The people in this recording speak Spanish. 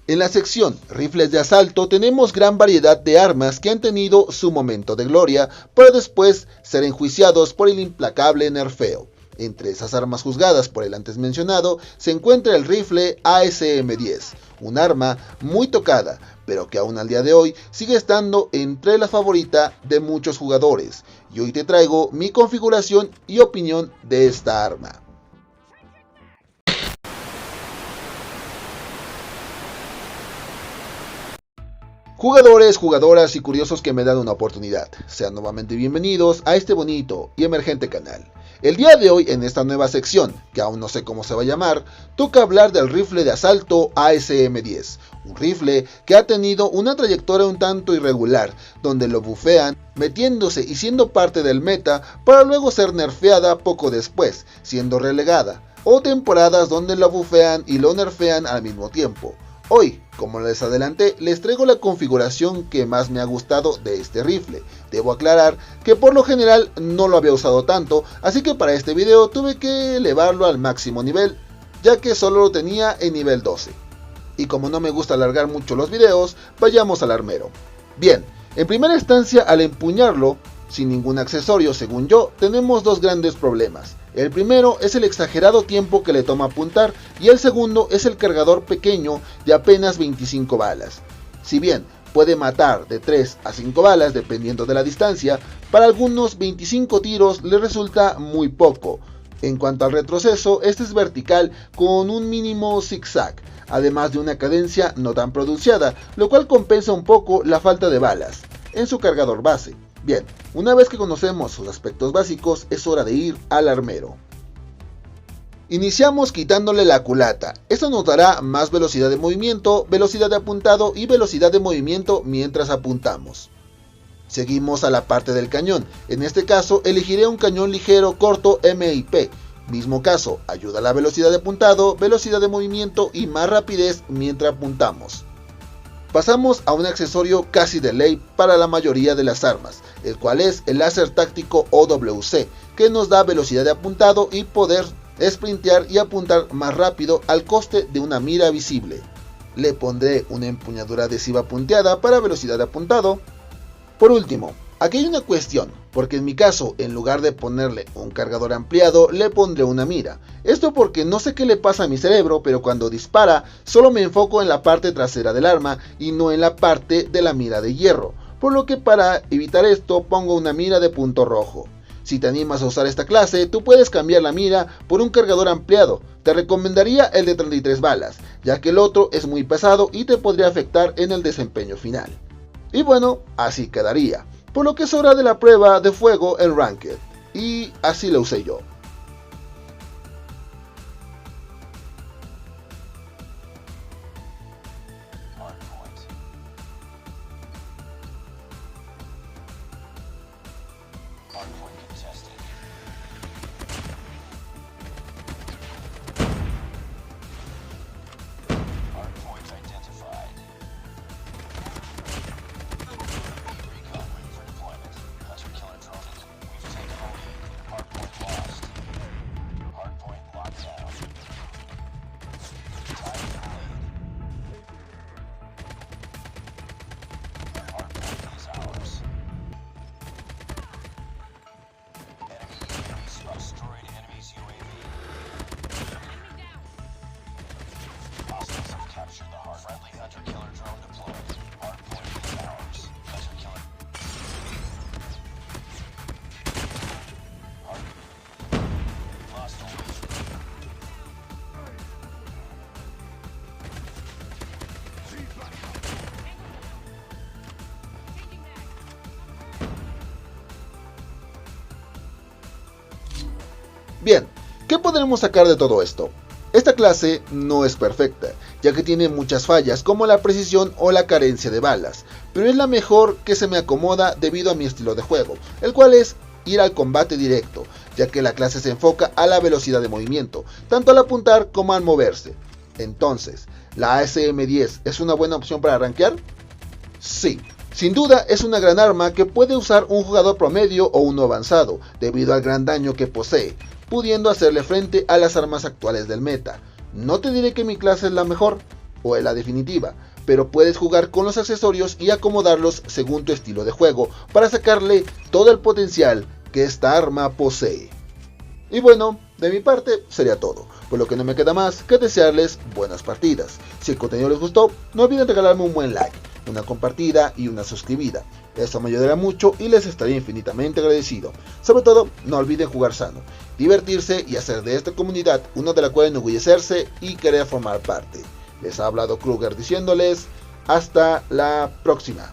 En la sección rifles de asalto tenemos gran variedad de armas que han tenido su momento de gloria, para después ser enjuiciados por el implacable nerfeo. Entre esas armas juzgadas por el antes mencionado se encuentra el rifle ASM-10, un arma muy tocada, pero que aún al día de hoy sigue estando entre la favorita de muchos jugadores, y hoy te traigo mi configuración y opinión de esta arma. Jugadores, jugadoras y curiosos que me dan una oportunidad, sean nuevamente bienvenidos a este bonito y emergente canal. El día de hoy, en esta nueva sección, que aún no sé cómo se va a llamar, toca hablar del rifle de asalto ASM-10, un rifle que ha tenido una trayectoria un tanto irregular, donde lo bufean, metiéndose y siendo parte del meta, para luego ser nerfeada poco después, siendo relegada, o temporadas donde lo bufean y lo nerfean al mismo tiempo. Hoy, como les adelanté, les traigo la configuración que más me ha gustado de este rifle. Debo aclarar que por lo general no lo había usado tanto, así que para este video tuve que elevarlo al máximo nivel, ya que solo lo tenía en nivel 12. Y como no me gusta alargar mucho los videos, vayamos al armero. Bien, en primera instancia, al empuñarlo, sin ningún accesorio según yo, tenemos dos grandes problemas. El primero es el exagerado tiempo que le toma apuntar, y el segundo es el cargador pequeño de apenas 25 balas. Si bien puede matar de 3 a 5 balas dependiendo de la distancia, para algunos 25 tiros le resulta muy poco. En cuanto al retroceso, este es vertical con un mínimo zigzag, además de una cadencia no tan pronunciada, lo cual compensa un poco la falta de balas en su cargador base. Bien, una vez que conocemos sus aspectos básicos, es hora de ir al armero. Iniciamos quitándole la culata. Esto nos dará más velocidad de movimiento, velocidad de apuntado y velocidad de movimiento mientras apuntamos. Seguimos a la parte del cañón. En este caso elegiré un cañón ligero corto MIP. Mismo caso, ayuda a la velocidad de apuntado, velocidad de movimiento y más rapidez mientras apuntamos. Pasamos a un accesorio casi de ley para la mayoría de las armas, el cual es el láser táctico OWC, que nos da velocidad de apuntado y poder sprintear y apuntar más rápido al coste de una mira visible. Le pondré una empuñadura adhesiva punteada para velocidad de apuntado. Por último, aquí hay una cuestión, porque en mi caso, en lugar de ponerle un cargador ampliado, le pondré una mira. Esto porque no sé qué le pasa a mi cerebro, pero cuando dispara, solo me enfoco en la parte trasera del arma y no en la parte de la mira de hierro, por lo que para evitar esto pongo una mira de punto rojo. Si te animas a usar esta clase, tú puedes cambiar la mira por un cargador ampliado. Te recomendaría el de 33 balas, ya que el otro es muy pesado y te podría afectar en el desempeño final. Y bueno, así quedaría. Por lo que es hora de la prueba de fuego en Ranked, y así lo usé yo. Bien, ¿qué podremos sacar de todo esto? Esta clase no es perfecta, ya que tiene muchas fallas como la precisión o la carencia de balas, pero es la mejor que se me acomoda debido a mi estilo de juego, el cual es ir al combate directo, ya que la clase se enfoca a la velocidad de movimiento, tanto al apuntar como al moverse. Entonces, ¿la ASM-10 es una buena opción para rankear? Sí. Sin duda es una gran arma que puede usar un jugador promedio o uno avanzado, debido al gran daño que posee, pudiendo hacerle frente a las armas actuales del meta. No te diré que mi clase es la mejor, o en la definitiva, pero puedes jugar con los accesorios y acomodarlos según tu estilo de juego para sacarle todo el potencial que esta arma posee. Y bueno, de mi parte sería todo, por lo que no me queda más que desearles buenas partidas. Si el contenido les gustó, no olviden regalarme un buen like, una compartida y una suscribida. Eso me ayudará mucho y les estaré infinitamente agradecido. Sobre todo, no olviden jugar sano, divertirse y hacer de esta comunidad una de la cual enorgullecerse y querer formar parte. Les ha hablado Kruger diciéndoles hasta la próxima.